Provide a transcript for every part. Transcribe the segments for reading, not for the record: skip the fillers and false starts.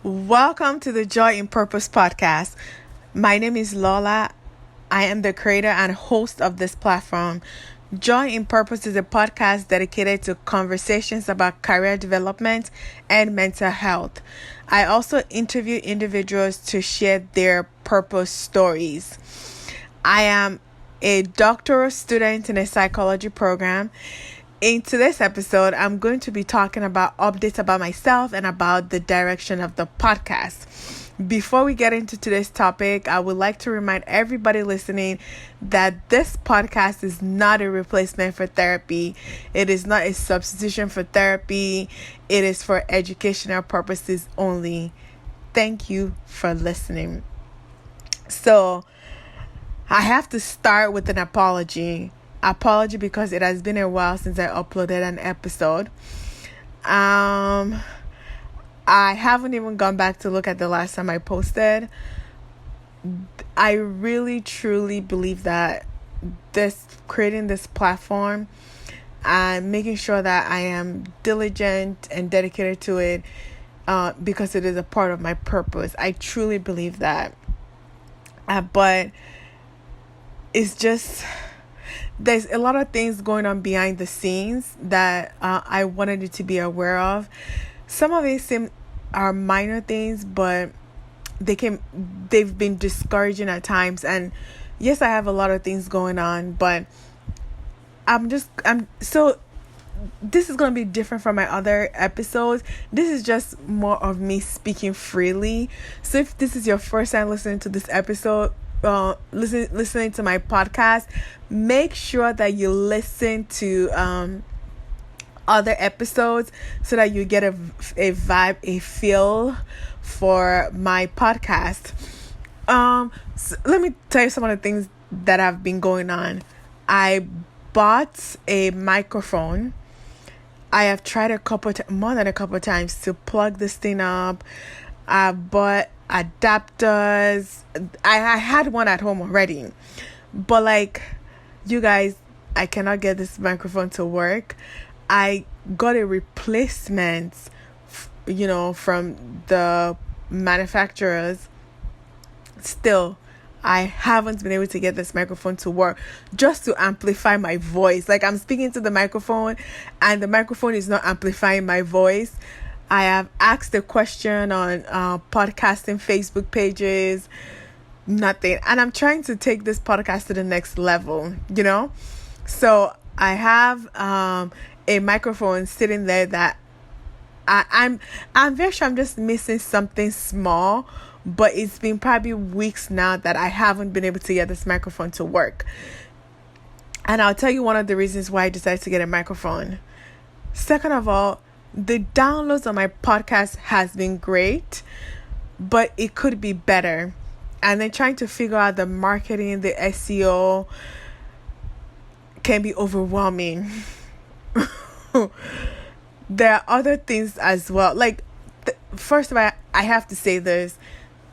Welcome to the Joy in Purpose podcast. My name is Lola. I am the creator and host of this platform. Joy in Purpose is a podcast dedicated to conversations about career development and mental health. I also interview individuals to share their purpose stories. I am a doctoral student in a psychology program. In today's episode, I'm going to be talking about updates about myself and about the direction of the podcast. Before we get into today's topic, I would like to remind everybody listening that this podcast is not a replacement for therapy. It is not a substitution for therapy. It is for educational purposes only. Thank you for listening. So, I have to start with an apology because it has been a while since I uploaded an episode. I haven't even gone back to look at the last time I posted. I really truly believe that creating this platform and making sure that I am diligent and dedicated to it because it is a part of my purpose. I truly believe that. But it's just, there's a lot of things going on behind the scenes that I wanted you to be aware of. Some of it are minor things, but they've been discouraging at times. And yes, I have a lot of things going on, but so this is going to be different from my other episodes. This is just more of me speaking freely. So if this is your first time listening to this episode, listening to my podcast, make sure that you listen to other episodes so that you get a vibe, a feel for my podcast. So let me tell you some of the things that have been going on. I bought a microphone. I have tried more than a couple times to plug this thing up. I bought adapters. I had one at home already, but you guys, I cannot get this microphone to work. I got a replacement from the manufacturers. Still, I haven't been able to get this microphone to work just to amplify my voice. I'm speaking to the microphone and the microphone is not amplifying my voice. I have asked a question on podcasting Facebook pages, nothing. And I'm trying to take this podcast to the next level, So I have a microphone sitting there that I'm very sure I'm just missing something small, but it's been probably weeks now that I haven't been able to get this microphone to work. And I'll tell you one of the reasons why I decided to get a microphone. Second of all, the downloads on my podcast has been great, but it could be better. And then trying to figure out the marketing, the SEO can be overwhelming. There are other things as well. First of all, I have to say this.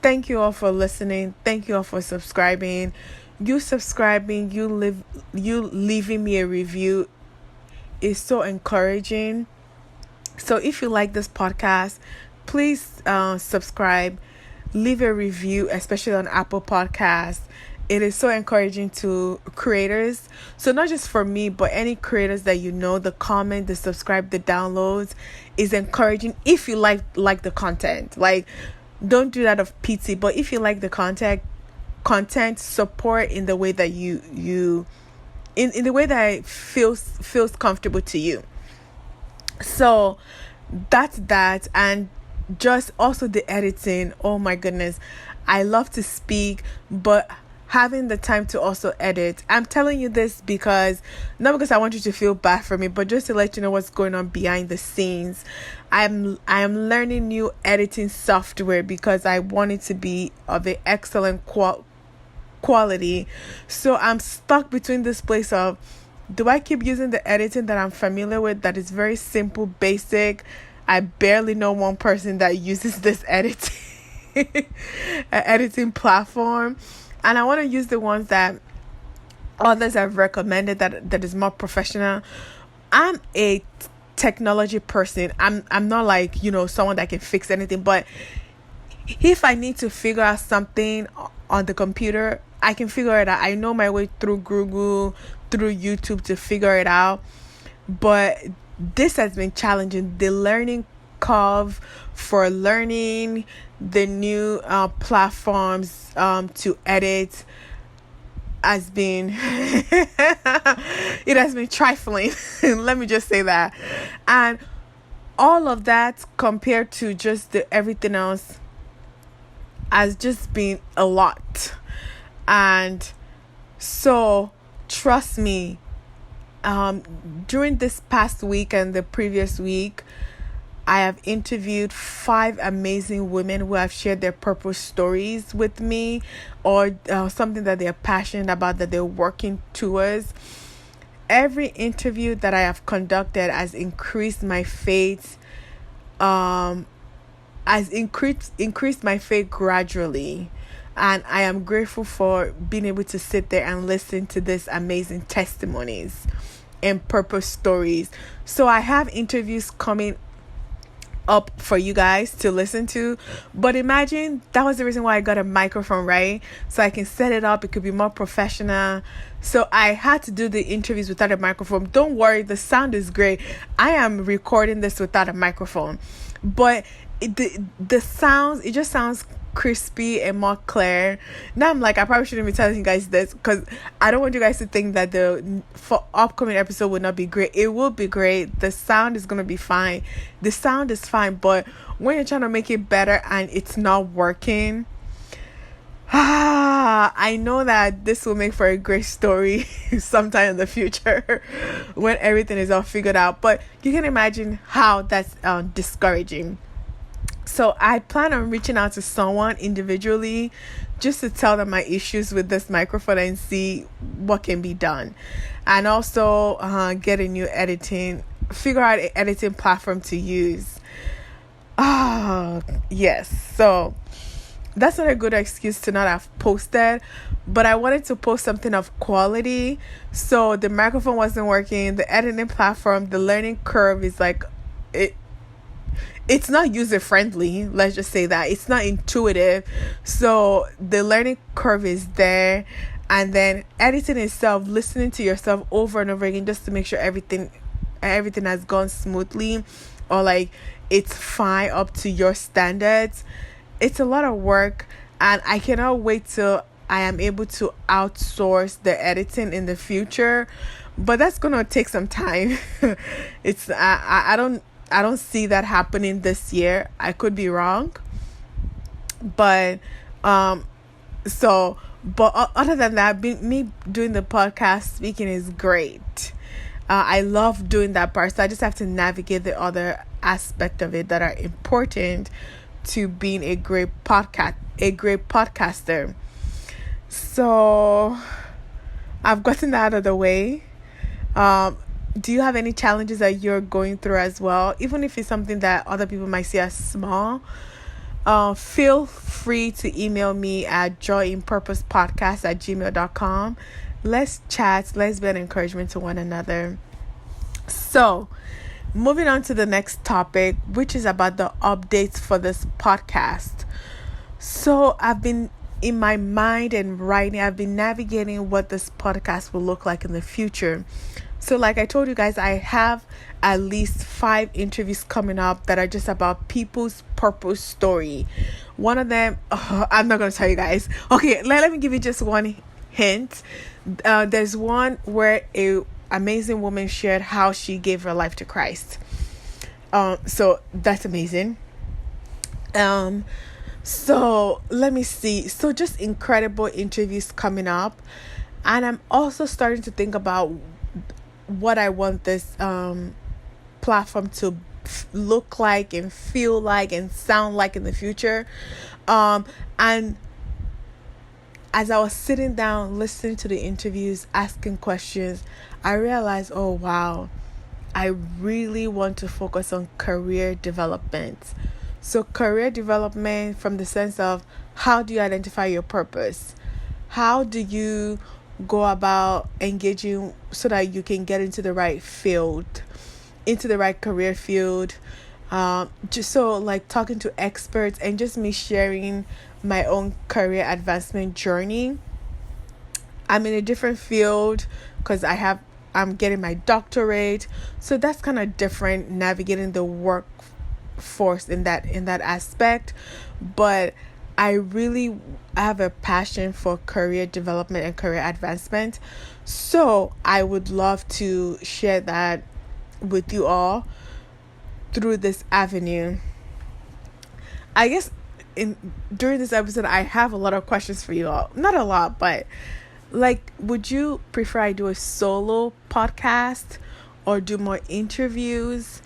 Thank you all for listening. Thank you all for subscribing. You subscribing, you leaving me a review is so encouraging. So if you like this podcast, please subscribe, leave a review, especially on Apple Podcasts. It is so encouraging to creators. So not just for me, but any creators that the comment, the subscribe, the downloads is encouraging if you like the content. Don't do that of pity, but if you like the content, support in the way that you in the way that it feels comfortable to you. So that's that. And just also the editing. Oh my goodness. I love to speak, but having the time to also edit. I'm telling you this not because I want you to feel bad for me, but just to let you know what's going on behind the scenes. I am learning new editing software because I want it to be of an excellent quality. So I'm stuck between this place of, do I keep using the editing that I'm familiar with that is very simple, basic? I barely know one person that uses this editing platform. And I want to use the ones that others have recommended that is more professional. I'm a technology person. I'm not someone that can fix anything, but If I need to figure out something on the computer, I can figure it out. I know my way through Google, through YouTube to figure it out. But this has been challenging. The learning curve for learning the new platforms to edit has been it has been trifling. Let me just say that. And all of that compared to just everything else has just been a lot. And so trust me, during this past week and the previous week, I have interviewed 5 amazing women who have shared their purpose stories with me, or something that they're passionate about, that they're working towards. Every interview that I have conducted has increased my faith, has increased my faith gradually. And I am grateful for being able to sit there and listen to these amazing testimonies and purpose stories. So I have interviews coming up for you guys to listen to, but imagine that was the reason why I got a microphone, right? So I can set it up, it could be more professional. So I had to do the interviews without a microphone. Don't worry, the sound is great. I am recording this without a microphone, but the sounds, it just sounds crispy and more clear. Now I'm like, I probably shouldn't be telling you guys this, because I don't want you guys to think that the upcoming episode will not be great. It will be great. The sound is gonna be fine. The sound is fine, but when you're trying to make it better and it's not working, I know that this will make for a great story sometime in the future when everything is all figured out. But you can imagine how that's discouraging. So I plan on reaching out to someone individually just to tell them my issues with this microphone and see what can be done. And also get a new figure out an editing platform to use. Yes. So that's not a good excuse to not have posted, but I wanted to post something of quality. So the microphone wasn't working, the editing platform, the learning curve is like, it's not user friendly. Let's just say that it's not intuitive. So the learning curve is there, and then editing itself, listening to yourself over and over again just to make sure everything has gone smoothly, or like it's fine up to your standards. It's a lot of work, and I cannot wait till I am able to outsource the editing in the future, but that's gonna take some time. I don't see that happening this year. I could be wrong. But other than that, me doing the podcast speaking is great. I love doing that part. So I just have to navigate the other aspect of it that are important to being a great podcaster. So I've gotten that out of the way. Do you have any challenges that you're going through as well? Even if it's something that other people might see as small, feel free to email me at joyinpurposepodcast@gmail.com. Let's chat. Let's be an encouragement to one another. So, moving on to the next topic, which is about the updates for this podcast. So, I've been in my mind and writing, I've been navigating what this podcast will look like in the future. So like I told you guys, I have at least 5 interviews coming up that are just about people's purpose story. One of them, I'm not going to tell you guys. Okay, let me give you just one hint. There's one where a amazing woman shared how she gave her life to Christ. So that's amazing. So let me see. So just incredible interviews coming up. And I'm also starting to think about what I want this platform to look like and feel like and sound like in the future. And as I was sitting down, listening to the interviews, asking questions, I realized, oh wow, I really want to focus on career development. So career development from the sense of, how do you identify your purpose? How do you go about engaging so that you can get into the right field, into the right career field? Just so like talking to experts and just me sharing my own career advancement journey. I'm in a different field because I'm getting my doctorate, so that's kind of different navigating the workforce in that aspect. But I have a passion for career development and career advancement, so I would love to share that with you all through this avenue. I guess in during this episode I have a lot of questions for you all. Not a lot, but like, would you prefer I do a solo podcast or do more interviews?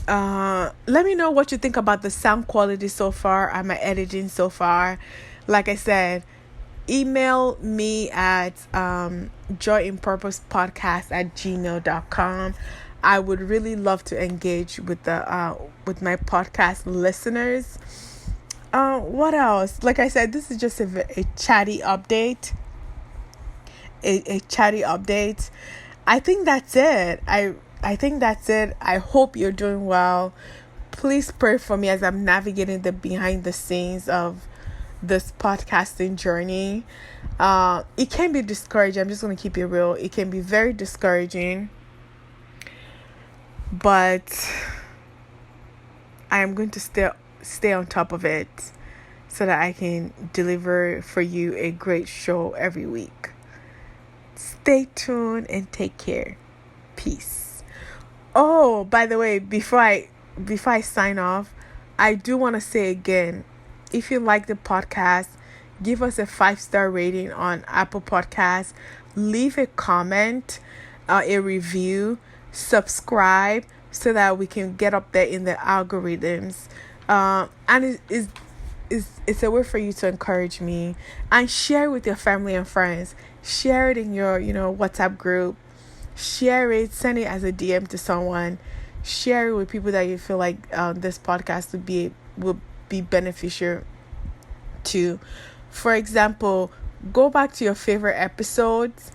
Let me know what you think about the sound quality so far and my editing so far. Like I said, email me at joyinpurposepodcast@gmail.com. I would really love to engage with my podcast listeners. What else? Like I said, this is just a chatty update. A chatty update. I think that's it. I think that's it. I hope you're doing well. Please pray for me as I'm navigating the behind the scenes of this podcasting journey. It can be discouraging. I'm just going to keep it real. It can be very discouraging. But I am going to stay on top of it so that I can deliver for you a great show every week. Stay tuned and take care. Peace. Oh, by the way, before I sign off, I do want to say again, if you like the podcast, give us a 5-star rating on Apple Podcasts, leave a comment, a review, subscribe so that we can get up there in the algorithms. And it's a way for you to encourage me, and share with your family and friends. Share it in your WhatsApp group. Share it, send it as a DM to someone. Share it with people that you feel like this podcast will be beneficial to. For example, go back to your favorite episodes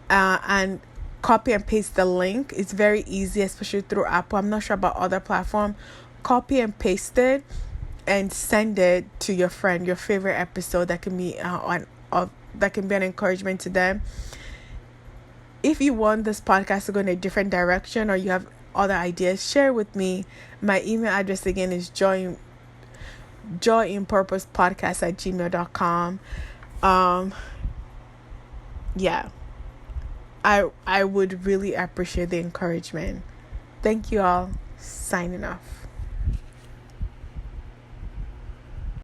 and copy and paste the link. It's very easy, especially through Apple. I'm not sure about other platforms. Copy and paste it and send it to your friend, your favorite episode that can be that can be an encouragement to them. If you want this podcast to go in a different direction or you have other ideas, share with me. My email address again is joyinpurposepodcast@gmail.com. Yeah. I would really appreciate the encouragement. Thank you all. Signing off.